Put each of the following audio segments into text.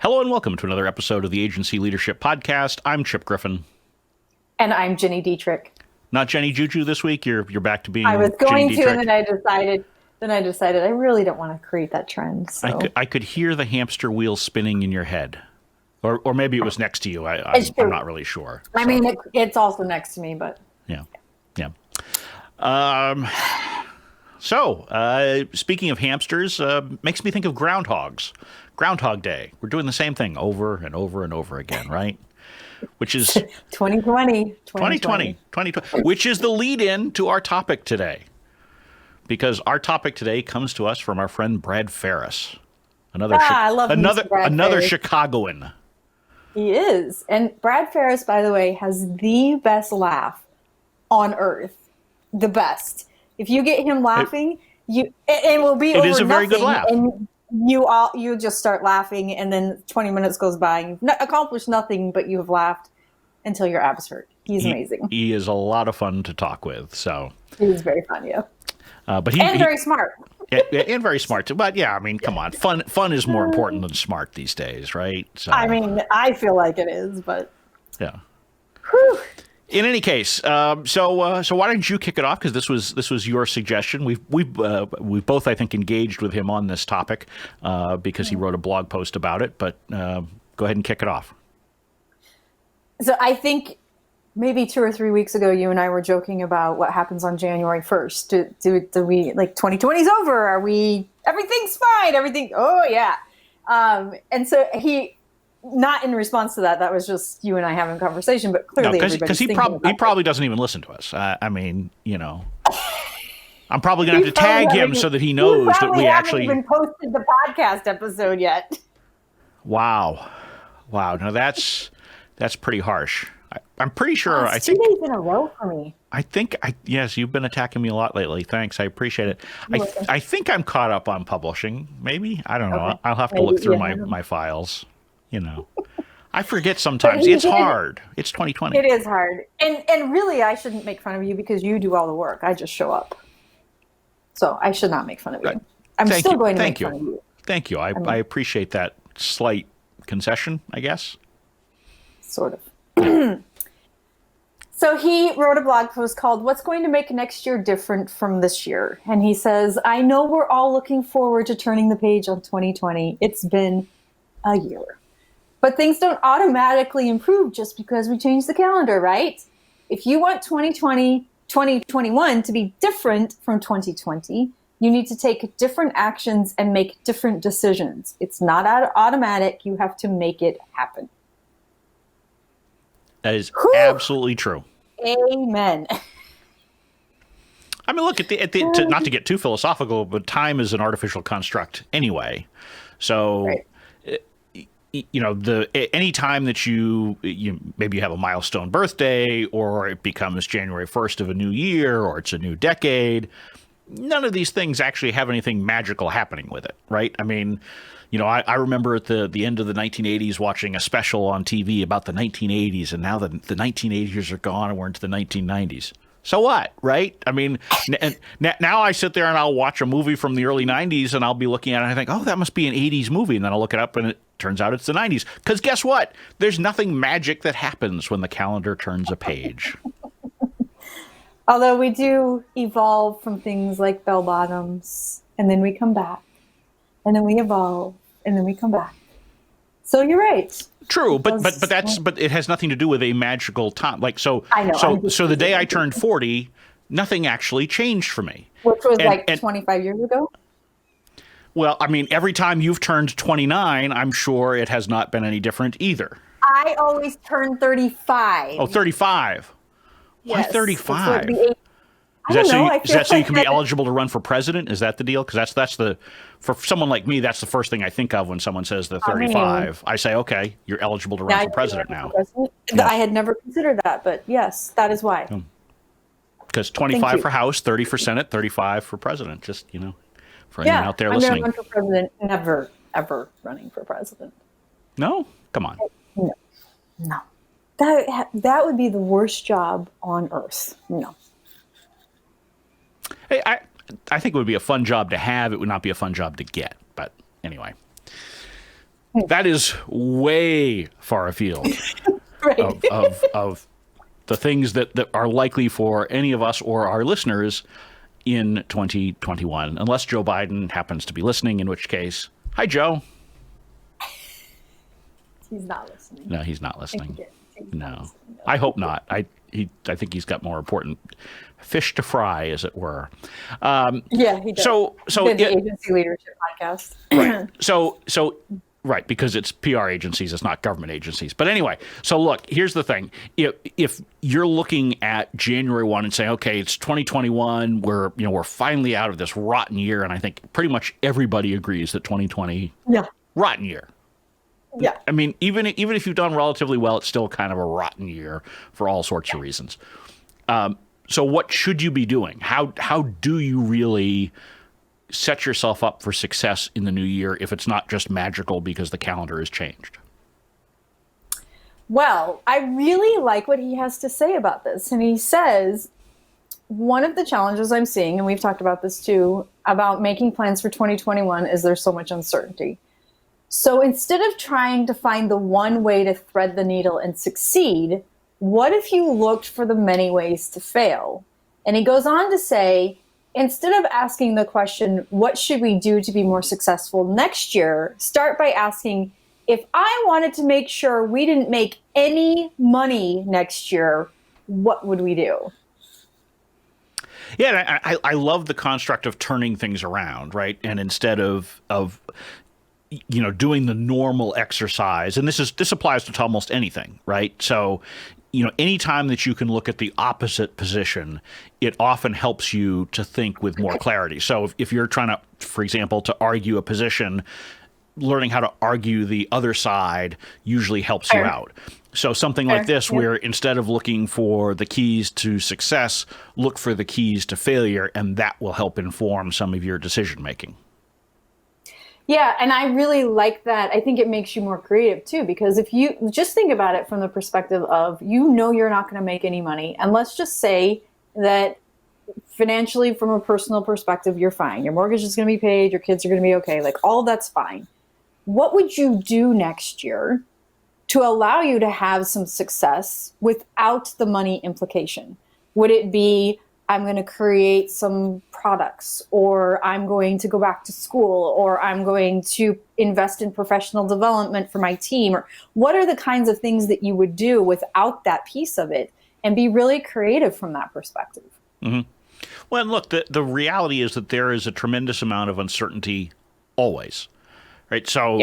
Hello and welcome to another episode of the Agency Leadership Podcast. I'm Chip Griffin. And I'm Ginny Dietrich. Not Jenny Juju this week. You're back to being. I was going Ginny to, Dietrich. and then I decided I really don't want to create that trend. So. I could hear the hamster wheel spinning in your head, or maybe it was next to you. I'm not really sure. I mean, it's also next to me, but yeah. So speaking of hamsters, makes me think of groundhogs. Groundhog Day. We're doing the same thing over and over and over again, right? Which is 2020, which is the lead-in to our topic today. Because our topic today comes to us from our friend Brad Farris, another Chicagoan. He is, and Brad Farris, by the way, has the best laugh on earth. The best. If you get him laughing, it will be. It over is a very good laugh. And you just start laughing, and then 20 minutes goes by, and you've accomplished nothing, but you have laughed until your abs hurt. He's amazing. He is a lot of fun to talk with. So he's very fun, yeah. But very smart. And very smart too. But yeah, I mean, come on, fun is more important than smart these days, right? So, I mean, I feel like it is, but yeah. Whew. In any case, so why don't you kick it off? Because this was your suggestion. We've both, I think, engaged with him on this topic because he wrote a blog post about it. But go ahead and kick it off. So I think maybe 2 or 3 weeks ago, you and I were joking about what happens on January 1st. Do we, like, 2020's over? Are we, everything's fine, everything, oh yeah. And so not in response to that was just you and I having a conversation, but clearly because he probably doesn't even listen to us. I mean, you know, I'm probably going to have to tag him so that he knows that we actually haven't even posted the podcast episode yet. Wow. Now that's pretty harsh. I'm pretty sure. It's 2 days in a row for me. Yes, you've been attacking me a lot lately. Thanks, I appreciate it. I think I'm caught up on publishing. Maybe, I don't know. Okay. I'll have to look through my files. You know, I forget sometimes. It's hard. It's 2020. It is hard, and really, I shouldn't make fun of you because you do all the work. I just show up, so I should not make fun of you. I'm still going to make fun of you. Thank you. I appreciate that slight concession, I guess. Sort of. So he wrote a blog post called "What's Going to Make Next Year Different from This Year?" And he says, "I know we're all looking forward to turning the page on 2020. It's been a year. But things don't automatically improve just because we change the calendar, right? If you want 2021 to be different from 2020, you need to take different actions and make different decisions. It's not automatic. You have to make it happen." That is absolutely true. Amen. I mean, look, not to get too philosophical, but time is an artificial construct anyway. So, right. You know, any time that you maybe you have a milestone birthday, or it becomes January 1st of a new year, or it's a new decade, none of these things actually have anything magical happening with it, right? I mean, you know, I remember at the end of the 1980s watching a special on TV about the 1980s, and now the 1980s are gone and we're into the 1990s. So what, right? I mean, now I sit there and I'll watch a movie from the early 90s and I'll be looking at it and I think, oh, that must be an 80s movie. And then I'll look it up and it turns out it's the 90s. Because guess what? There's nothing magic that happens when the calendar turns a page. Although we do evolve from things like bell bottoms, and then we come back, and then we evolve, and then we come back. So you're right. True, but it has nothing to do with a magical time. Like I know, so the day I turned 40, nothing actually changed for me. Which was 25 years ago? Well, I mean, every time you've turned 29, I'm sure it has not been any different either. I always turn 35. Oh, 35. Yes. Why 35? Is that so you can be eligible to run for president? Is that the deal? Because that's for someone like me, that's the first thing I think of when someone says they're 35. I say, okay, you're eligible to run for president now. Yeah. I had never considered that, but yes, that is why. Because 25 for House, 30 for Senate, 35 for president. Just, you know, for anyone out there listening. I've never run for president, never, ever running for president. No? Come on. No. That would be the worst job on earth. No. Hey, I think it would be a fun job to have. It would not be a fun job to get. But anyway. That is way far afield Right. of the things that are likely for any of us or our listeners in 2021, unless Joe Biden happens to be listening, in which case, hi, Joe. He's not listening. No, he's not listening. He's No, not listening, no. I hope not. I think he's got more important fish to fry, as it were. Yeah, he does. So the agency leadership podcast. right. So right, because it's PR agencies, it's not government agencies. But anyway, so look, here's the thing. If you're looking at January 1 and saying, okay, it's 2021, we're finally out of this rotten year, and I think pretty much everybody agrees that 2020 rotten year. Yeah. I mean, even if you've done relatively well, it's still kind of a rotten year for all sorts of reasons. So what should you be doing? How do you really set yourself up for success in the new year if it's not just magical because the calendar has changed? Well, I really like what he has to say about this. And he says, one of the challenges I'm seeing, and we've talked about this too, about making plans for 2021 is there's so much uncertainty. So instead of trying to find the one way to thread the needle and succeed, what if you looked for the many ways to fail? And he goes on to say, instead of asking the question, what should we do to be more successful next year? Start by asking, if I wanted to make sure we didn't make any money next year, what would we do? Yeah, I love the construct of turning things around, right? And instead of doing the normal exercise, and this applies to almost anything, right? So, anytime that you can look at the opposite position, it often helps you to think with more clarity. So if you're trying to, for example, to argue a position, learning how to argue the other side usually helps you out. So something like this, where instead of looking for the keys to success, look for the keys to failure, and that will help inform some of your decision making. Yeah, and I really like that. I think it makes you more creative too, because if you just think about it from the perspective of, you're not going to make any money, and let's just say that financially, from a personal perspective, you're fine. Your mortgage is going to be paid, your kids are going to be okay, like all that's fine. What would you do next year to allow you to have some success without the money implication? Would it be, I'm going to create some products, or I'm going to go back to school, or I'm going to invest in professional development for my team? Or what are the kinds of things that you would do without that piece of it, and be really creative from that perspective? Mm-hmm. Well, and look, the reality is that there is a tremendous amount of uncertainty always. Right. So,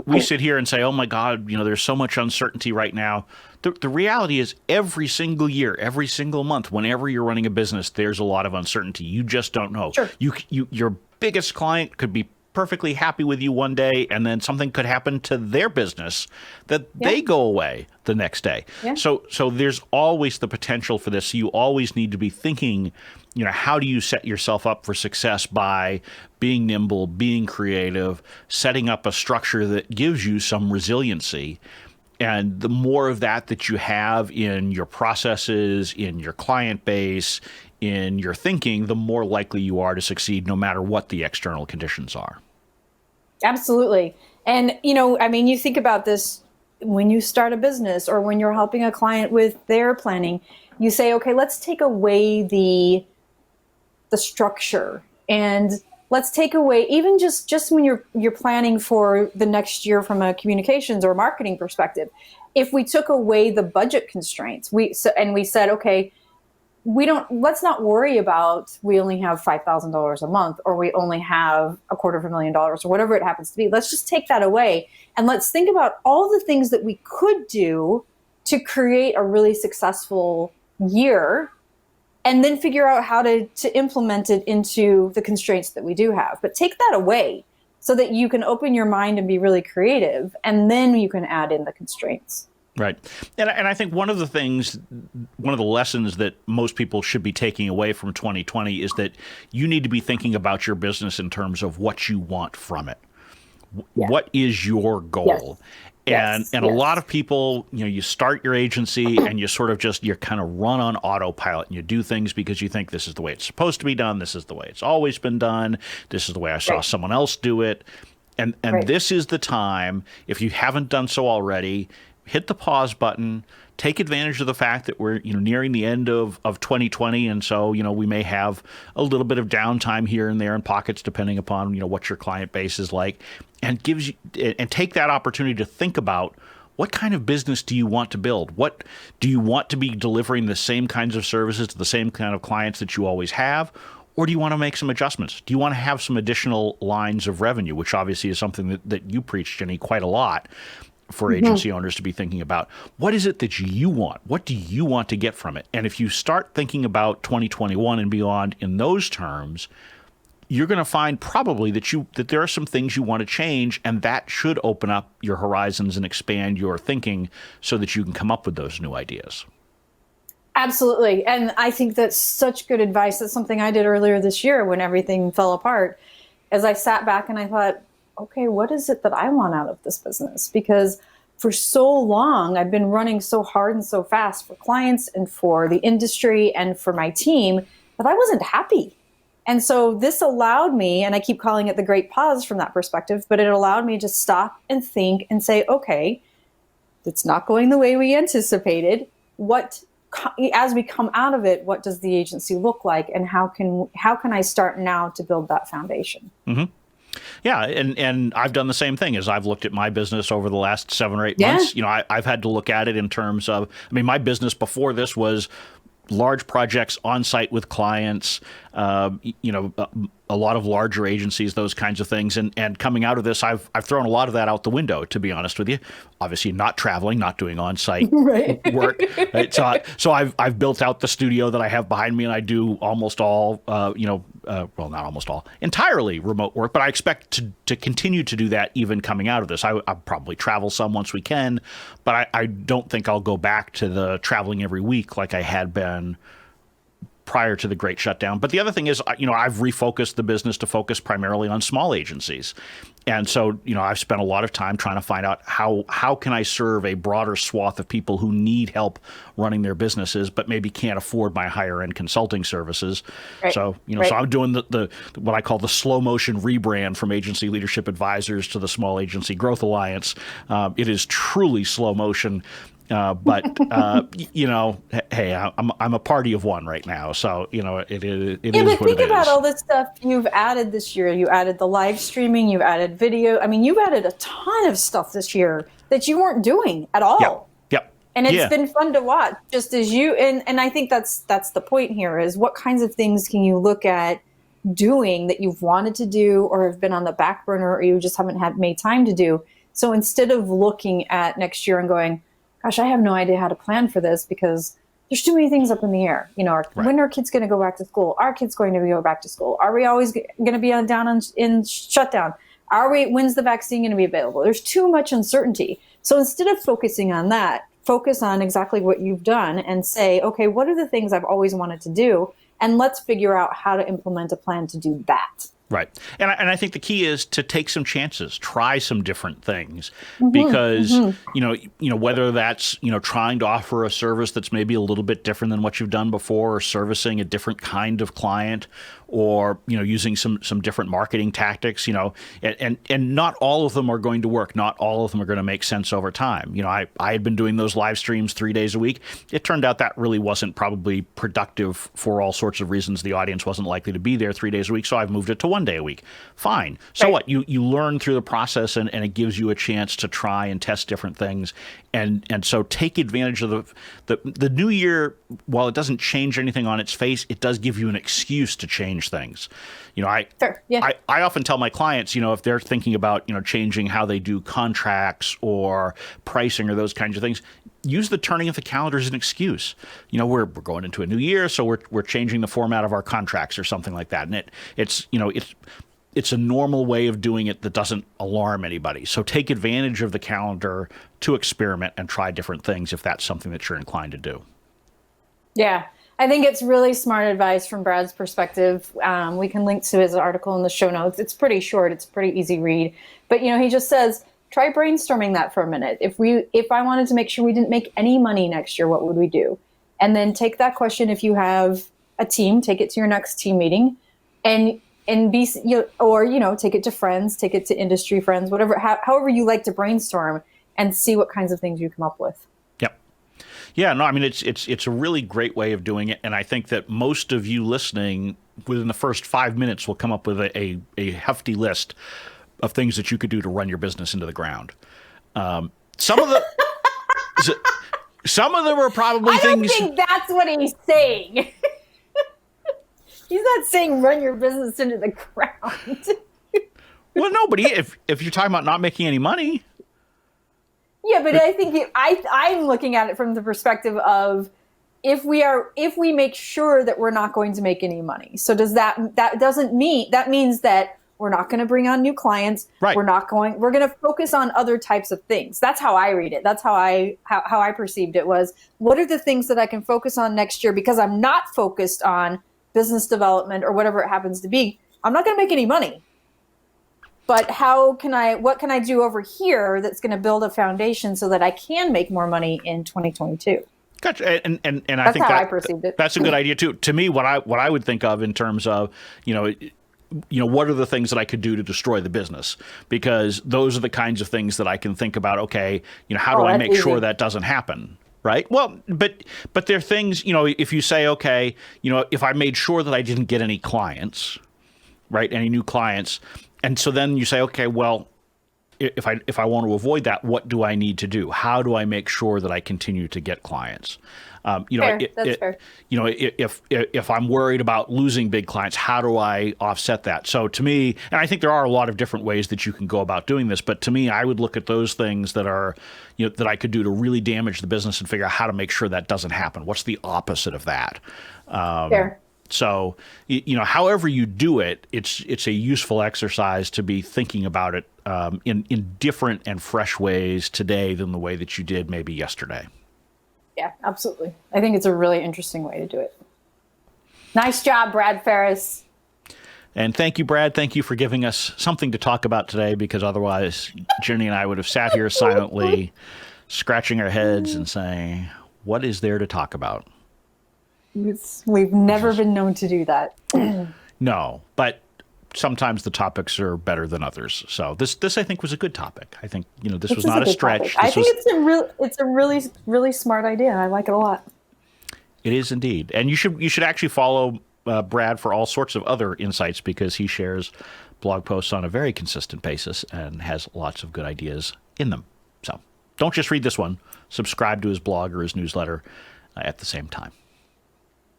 we sit here and say, oh, my God, there's so much uncertainty right now. The reality is every single year, every single month, whenever you're running a business, there's a lot of uncertainty. You just don't know. Sure. Your biggest client could be perfectly happy with you one day, and then something could happen to their business that they go away the next day. Yeah. So there's always the potential for this. You always need to be thinking, how do you set yourself up for success by being nimble, being creative, setting up a structure that gives you some resiliency. And the more of that you have in your processes, in your client base, in your thinking, the more likely you are to succeed no matter what the external conditions are. Absolutely. And, you think about this when you start a business or when you're helping a client with their planning, you say, okay, let's take away the structure, and let's take away even just when you're planning for the next year from a communications or marketing perspective. If we took away the budget constraints, we said, okay, let's not worry about, we only have $5,000 a month, or we only have $250,000 or whatever it happens to be. Let's just take that away, and let's think about all the things that we could do to create a really successful year, and then figure out how to implement it into the constraints that we do have. But take that away so that you can open your mind and be really creative, and then you can add in the constraints. Right. And I think one of the lessons that most people should be taking away from 2020 is that you need to be thinking about your business in terms of what you want from it. Yeah. What is your goal? Yes. And a lot of people, you start your agency and you sort of you kind of run on autopilot, and you do things because you think this is the way it's supposed to be done. This is the way it's always been done. This is the way I saw someone else do it. And Right. this is the time, if you haven't done so already, hit the pause button, take advantage of the fact that we're nearing the end of 2020, and so we may have a little bit of downtime here and there in pockets depending upon what your client base is like, and take that opportunity to think about what kind of business do you want to build? What do you want to be delivering the same kinds of services to the same kind of clients that you always have? Or do you want to make some adjustments? Do you want to have some additional lines of revenue, which obviously is something that you preach, Jenny, quite a lot for agency owners to be thinking about. What is it that you want? What do you want to get from it? And if you start thinking about 2021 and beyond in those terms, you're going to find probably that there are some things you want to change, and that should open up your horizons and expand your thinking so that you can come up with those new ideas. Absolutely. And I think that's such good advice. That's something I did earlier this year when everything fell apart. As I sat back and I thought, okay, what is it that I want out of this business? Because for so long, I've been running so hard and so fast for clients and for the industry and for my team that I wasn't happy. And so this allowed me, and I keep calling it the great pause from that perspective, but it allowed me to stop and think and say, okay, it's not going the way we anticipated. As we come out of it, what does the agency look like, and how can I start now to build that foundation? Mm-hmm. Yeah, and I've done the same thing as I've looked at my business over the last 7 or 8 months. I've had to look at it in terms of, my business before this was large projects on site with clients, a lot of larger agencies, those kinds of things. And coming out of this, I've thrown a lot of that out the window, to be honest with you. Obviously, not traveling, not doing on-site work. Right? So I've built out the studio that I have behind me, and I do almost all, not almost all, entirely remote work. But I expect to continue to do that even coming out of this. I'll probably travel some once we can, but I don't think I'll go back to the traveling every week like I had been prior to the great shutdown. But the other thing is, I've refocused the business to focus primarily on small agencies. And so, I've spent a lot of time trying to find out how can I serve a broader swath of people who need help running their businesses, but maybe can't afford my higher end consulting services. Right. So, so I'm doing the what I call the slow motion rebrand from Agency Leadership Advisors to the Small Agency Growth Alliance. It is truly slow motion. But hey, I'm a party of one right now, so it is. Yeah, but think about all the stuff you've added this year. You added the live streaming. You've added video. You've added a ton of stuff this year that you weren't doing at all. Yep. And it's been fun to watch. Just as you and I think that's the point here is what kinds of things can you look at doing that you've wanted to do or have been on the back burner or you just haven't made time to do. So instead of looking at next year and going, gosh, I have no idea how to plan for this because there's too many things up in the air. When are kids going to go back to school? Are kids going to go back to school? Are we always going to be in shutdown? When's the vaccine going to be available? There's too much uncertainty. So instead of focusing on that, focus on exactly what you've done and say, okay, what are the things I've always wanted to do? And let's figure out how to implement a plan to do that. Right. And I think the key is to take some chances, try some different things, because, whether that's, trying to offer a service that's maybe a little bit different than what you've done before, or servicing a different kind of client, or, using some different marketing tactics, and not all of them are going to work. Not all of them are going to make sense over time. I had been doing those live streams 3 days a week. It turned out that really wasn't probably productive for all sorts of reasons. The audience wasn't likely to be there 3 days a week, so I've moved it to 1 day a week. Fine. So what? You learn through the process, and it gives you a chance to try and test different things. And so take advantage of the new year. While it doesn't change anything on its face, it does give you an excuse to change things. I often tell my clients, if they're thinking about, changing how they do contracts or pricing or those kinds of things, use the turning of the calendar as an excuse. We're going into a new year, so we're changing the format of our contracts or something like that. And it's a normal way of doing it that doesn't alarm anybody. So take advantage of the calendar to experiment and try different things if that's something that you're inclined to do. Yeah, I think it's really smart advice from Brad's perspective. We can link to his article in the show notes. It's pretty short. It's a pretty easy read. But, he just says, try brainstorming that for a minute. If I wanted to make sure we didn't make any money next year, what would we do? And then take that question. If you have a team, take it to your next team meeting and and take it to friends, take it to industry friends, whatever, however you like to brainstorm, and see what kinds of things you come up with. Yep. Yeah, no, I mean, it's a really great way of doing it. And I think that most of you listening within the first 5 minutes will come up with a hefty list of things that you could do to run your business into the ground. Some of them are probably things. I don't think that's what he's saying. He's not saying run your business into the ground. Well, no, but if you're talking about not making any money. Yeah, but I think I'm looking at it from the perspective of if we make sure that we're not going to make any money. So that means that we're not going to bring on new clients. Right. We're going to focus on other types of things. That's how I read it. That's how I perceived it was, what are the things that I can focus on next year? Because I'm not focused on business development or whatever it happens to be. I'm not going to make any money. But what can I do over here that's going to build a foundation so that I can make more money in 2022? Gotcha. And I that's think how I perceived it. That's a good idea too. To me, what I would think of in terms of, what are the things that I could do to destroy the business? Because those are the kinds of things that I can think about. Okay, how do I make sure that doesn't happen? Right. Well, but there are things, if you say, okay, if I made sure that I didn't get any clients, right, any new clients, and so then you say, okay, well, if I want to avoid that, what do I need to do? How do I make sure that I continue to get clients? That's fair. If I'm worried about losing big clients, how do I offset that? So to me, and I think there are a lot of different ways that you can go about doing this, but to me, I would look at those things that are, that I could do to really damage the business and figure out how to make sure that doesn't happen. What's the opposite of that? Fair. So, however you do it, it's a useful exercise to be thinking about it in different and fresh ways today than the way that you did maybe yesterday. Yeah, absolutely. I think it's a really interesting way to do it. Nice job, Brad Farris. And thank you, Brad. Thank you for giving us something to talk about today, because otherwise Jenny and I would have sat here silently scratching our heads and saying, what is there to talk about? We've never been known to do that. No, but sometimes the topics are better than others. So this I think was a good topic. I think this was not a stretch. I think it's a really, really smart idea. I like it a lot. It is indeed, and you should actually follow Brad for all sorts of other insights, because he shares blog posts on a very consistent basis and has lots of good ideas in them. So don't just read this one. Subscribe to his blog or his newsletter at the same time.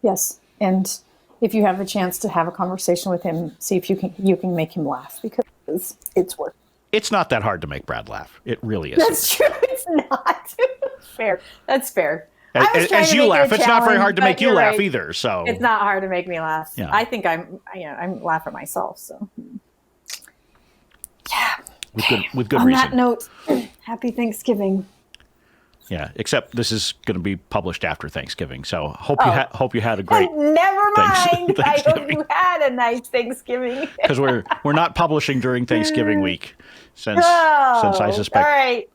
Yes, and if you have a chance to have a conversation with him, see if you can make him laugh, because it's worth it. It's not that hard to make Brad laugh. It really is. That's true. It's not. Fair. That's fair. As you laugh, it's not very hard to make you laugh either. So it's not hard to make me laugh. Yeah. I think I'm laugh at myself. So yeah. With good reason. On that note, happy Thanksgiving. Yeah, except this is going to be published after Thanksgiving, so hope you had a great. Never mind. I hope you had a nice Thanksgiving. Because we're not publishing during Thanksgiving week, since I suspect. All right.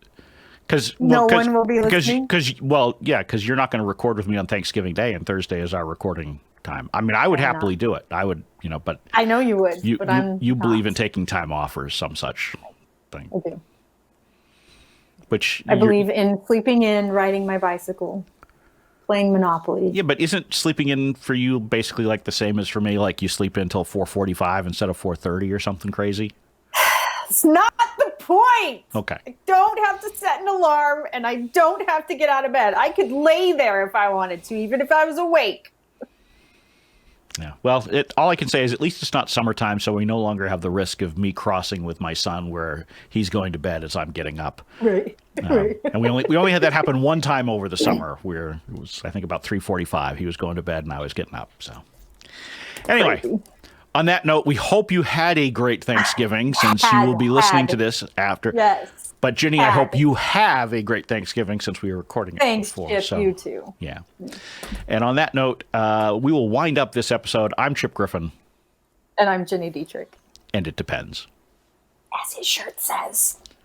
Because no one will be listening. Because you're not going to record with me on Thanksgiving Day, and Thursday is our recording time. I mean, I would happily do it. I would, but I know you would. You but you believe in taking time off or some such thing. I do. Which I believe in sleeping in, riding my bicycle, playing Monopoly. Yeah, but isn't sleeping in for you basically like the same as for me? Like you sleep in until 4:45 instead of 4:30 or something crazy? It's not the point. Okay. I don't have to set an alarm, and I don't have to get out of bed. I could lay there if I wanted to, even if I was awake. Yeah. Well, all I can say is at least it's not summertime, so we no longer have the risk of me crossing with my son where he's going to bed as I'm getting up. Right. Right. And we only had that happen one time over the summer, where it was, I think, about 3:45. He was going to bed and I was getting up. So anyway, on that note, we hope you had a great Thanksgiving, since you will be listening to this after. Yes. But Ginny, I hope you have a great Thanksgiving, since we were recording it Thanks, before. Chip, so, you too. Yeah. And on that note, we will wind up this episode. I'm Chip Griffin. And I'm Ginny Dietrich. And it depends. As his shirt says.